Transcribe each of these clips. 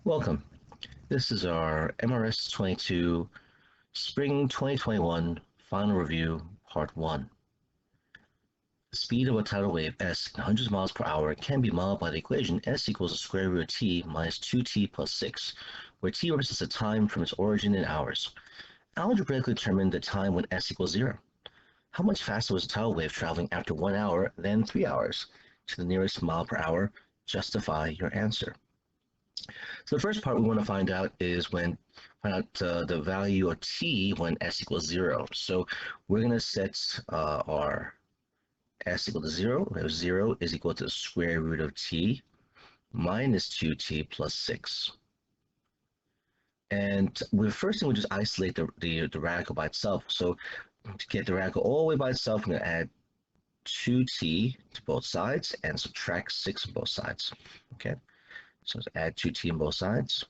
Welcome. This is our MRS22 Spring 2021 Final Review, Part 1. The speed of a tidal wave s in hundreds of miles per hour can be modeled by the equation s equals the square root of t minus 2t plus 6, where t represents the time from its origin in hours. Algebraically determine the time when s equals 0. How much faster was a tidal wave traveling after 1 hour than 3 hours? To the nearest mile per hour, justify your answer. So the first part we want to find out is find out the value of t when s equals 0. So we're going to set our s equal to 0, where 0 is equal to the square root of t minus 2t plus 6. And the first thing we just isolate the radical by itself. So to get the radical all the way by itself, I'm going to add 2t to both sides and subtract 6 on both sides. Okay. So let's add 2t on both sides,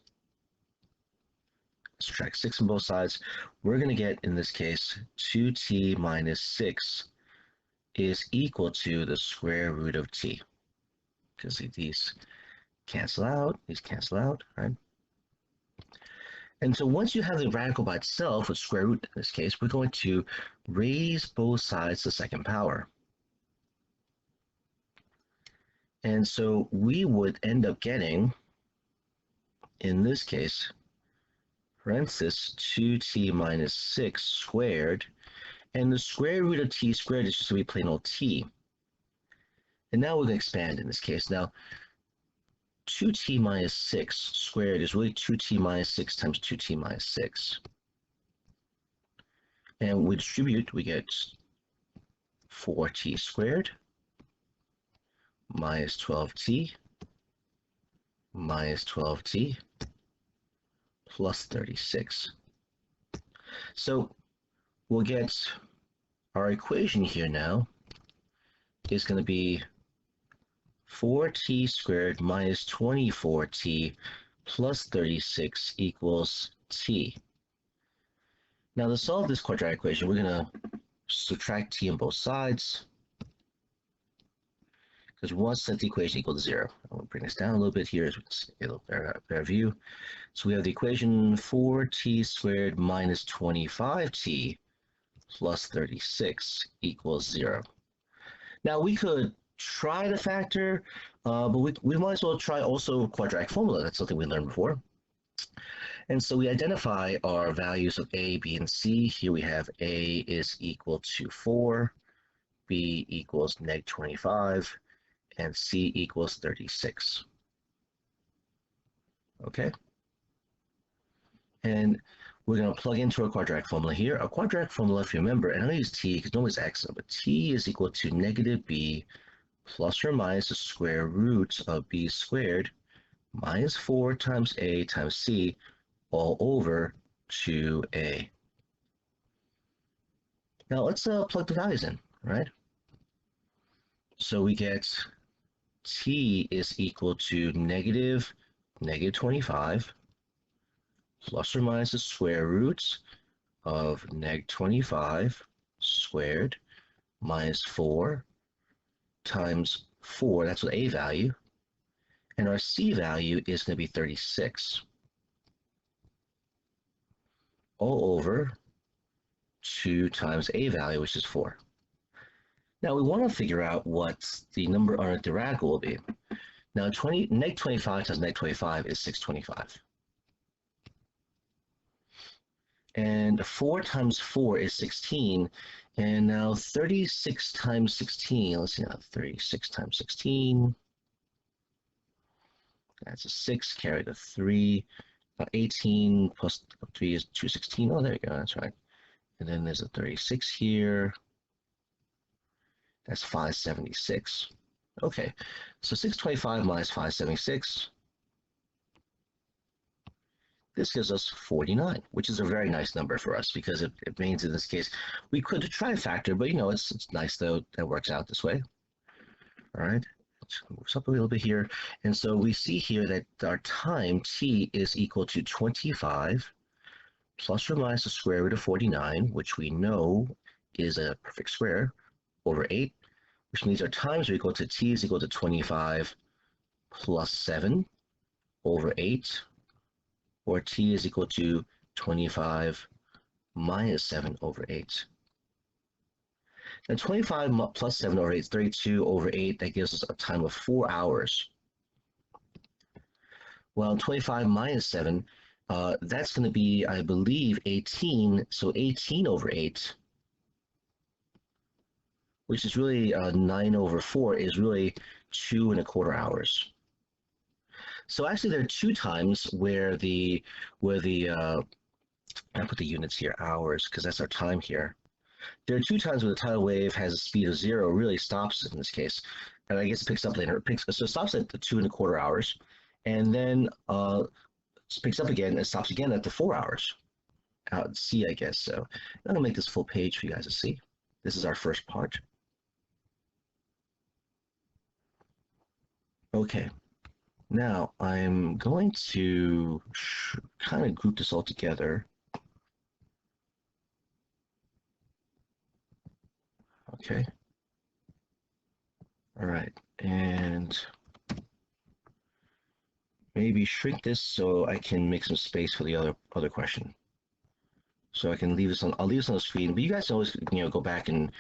subtract 6 on both sides. We're going to get, in this case, 2t minus 6 is equal to the square root of t. Because these cancel out, right? And so once you have the radical by itself, with square root in this case, we're going to raise both sides to the second power. And so we would end up getting, in this case, parenthesis 2t minus 6 squared, and the square root of t squared is just going to be plain old t. And now we're going to expand in this case. Now, 2t minus 6 squared is really 2t minus 6 times 2t minus 6. And we distribute, we get 4t squared minus 12t minus 12t plus 36. So we'll get our equation here now is going to be 4t squared minus 24t plus 36 equals t. Now to solve this quadratic equation, we're going to subtract t on both sides, because we want to set the equation equal to 0. I'm going to bring this down a little bit here so we can get a little better view. So we have the equation 4t squared minus 25t plus 36 equals 0. Now we could try the factor, but we might as well try also quadratic formula. That's something we learned before. And so we identify our values of a, b, and c. Here we have a is equal to 4, b equals negative 25, and c equals 36. Okay? And we're going to plug into our quadratic formula here. Our quadratic formula, if you remember, and I'm going to use t because normally it's x, but t is equal to negative b plus or minus the square root of b squared minus 4 times a times c all over 2a. Now let's plug the values in, right? So we get t is equal to negative 25 plus or minus the square root of negative 25 squared minus 4 times 4, that's what a value, and our c value is going to be 36 all over 2 times a value, which is 4. Now we want to figure out what the number on the radical will be. Now negative 25 times negative 25 is 625. And 4 times 4 is 16. And now 36 times 16, let's see now, 36 times 16. That's a 6, carry the 3. 18 plus 3 is 216. Oh, there you go, that's right. And then there's a 36 here. That's 576. Okay, so 625 minus 576. This gives us 49, which is a very nice number for us because it means in this case we could try a factor, but you know it's nice though that works out this way. All right, let's move up a little bit here, and so we see here that our time t is equal to 25 plus or minus the square root of 49, which we know is a perfect square, over 8, which means our times are equal to t is equal to 25 plus 7 over 8 or t is equal to 25 minus 7 over 8. Now 25 plus 7 over 8 is 32 over 8. That gives us a time of 4 hours. Well, 25 minus 7, that's going to be, I believe, 18. So 18 over 8, which is really 9 over 4, is really 2¼ hours. So actually, there are 2 times where I put the units here, hours, because that's our time here. There are 2 times where the tidal wave has a speed of 0, really stops in this case, and I guess it picks up later. So it stops at the 2¼ hours, and then picks up again and stops again at the 4 hours. Out at C, I guess. So I'm gonna make this full page for you guys to see. This is our first part. Okay. Now I'm going to kind of group this all together. Okay. All right, and maybe shrink this so I can make some space for the other question. So I can leave this on. I'll leave this on the screen, but you guys can always go back and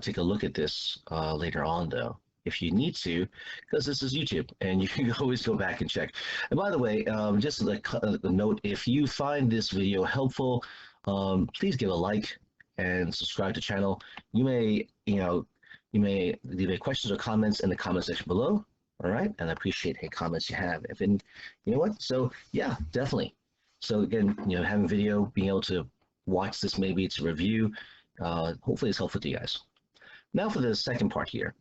take a look at this later on, though, if you need to, because this is YouTube, and you can always go back and check. And by the way, just a note: if you find this video helpful, please give a like and subscribe to the channel. You may leave questions or comments in the comment section below. All right, and I appreciate any comments you have. You know what? So yeah, definitely. So again, having video, being able to watch this, maybe it's a review. Hopefully, it's helpful to you guys. Now for the second part here.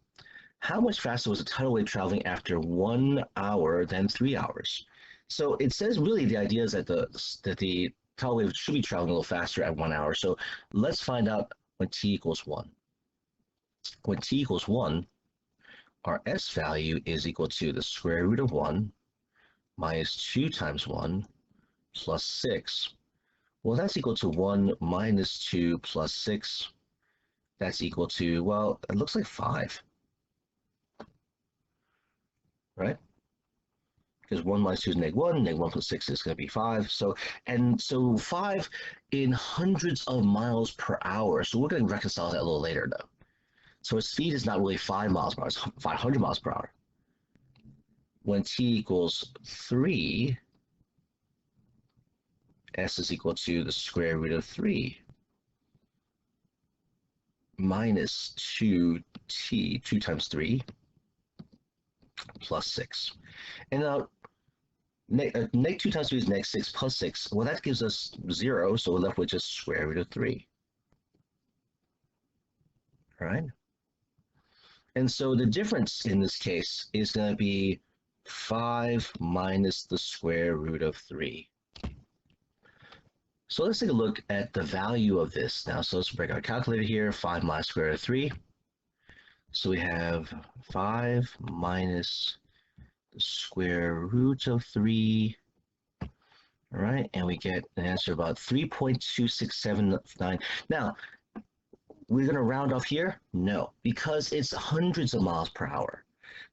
How much faster was a tidal wave traveling after 1 hour than 3 hours? So it says really the idea is that the tidal wave should be traveling a little faster at 1 hour. So let's find out when t equals 1. When t equals 1, our s value is equal to the square root of 1 minus 2 times 1 plus 6. Well, that's equal to 1 minus 2 plus 6. That's equal to, well, it looks like 5. Right? Because 1 minus 2 is -1, -1 plus 6 is going to be 5. So 5 in hundreds of miles per hour. So we're going to reconcile that a little later, though. So its speed is not really 5 miles per hour, it's 500 miles per hour. When t equals 3, s is equal to the square root of 3 minus 2t, 2 times 3, plus 6. And now, negative 2 times 3 is -6 plus 6. Well, that gives us 0, so we're left with just square root of 3. All right? And so the difference in this case is going to be 5 minus the square root of 3. So let's take a look at the value of this now. So let's break our calculator here, 5 minus square root of 3. So we have 5 minus the square root of 3, all right, and we get an answer about 3.2679. Now, we're going to round off here? No, because it's hundreds of miles per hour.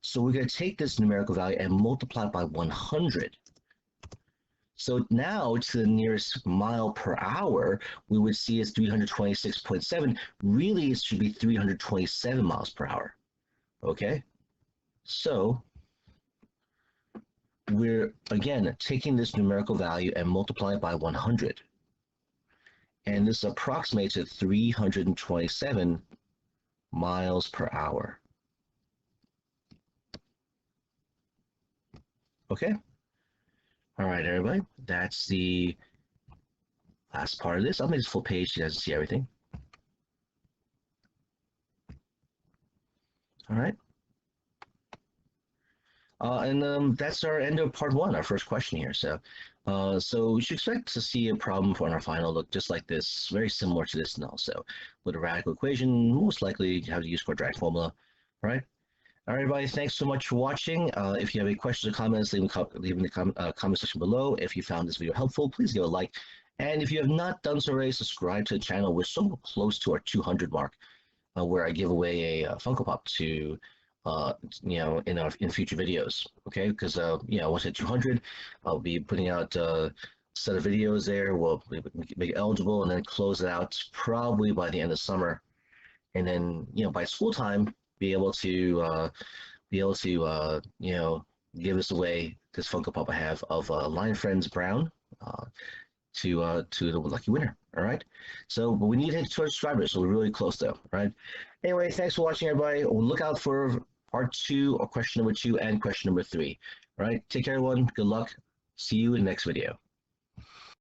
So we're going to take this numerical value and multiply it by 100. So now to the nearest mile per hour, we would see it's 326.7. Really, it should be 327 miles per hour. Okay? So we're, again, taking this numerical value and multiplying it by 100. And this approximates at 327 miles per hour. Okay? All right, everybody, that's the last part of this. I'll make this full page so you guys can see everything. All right. And that's our end of part 1, our first question here. So we should expect to see a problem for our final look just like this, very similar to this, and also with a radical equation, most likely you have to use quadratic formula. All right. All right, everybody, thanks so much for watching. If you have any questions or comments, leave in the comment section below. If you found this video helpful, please give a like. And if you have not done so already, subscribe to the channel. We're so close to our 200 mark, where I give away a Funko Pop to, in future videos. Okay, because once at 200, I'll be putting out set of videos there. We'll make it eligible and then close it out probably by the end of summer. And then, by school time, be able to give us away this Funko Pop I have of Lion Friends Brown uh, to the lucky winner. All right. So, but we need to hit 200 subscribers, so we're really close though. All right. Anyway, thanks for watching, everybody. We'll look out for part 2 or question number 2 and question number 3. All right. Take care, everyone. Good luck. See you in the next video.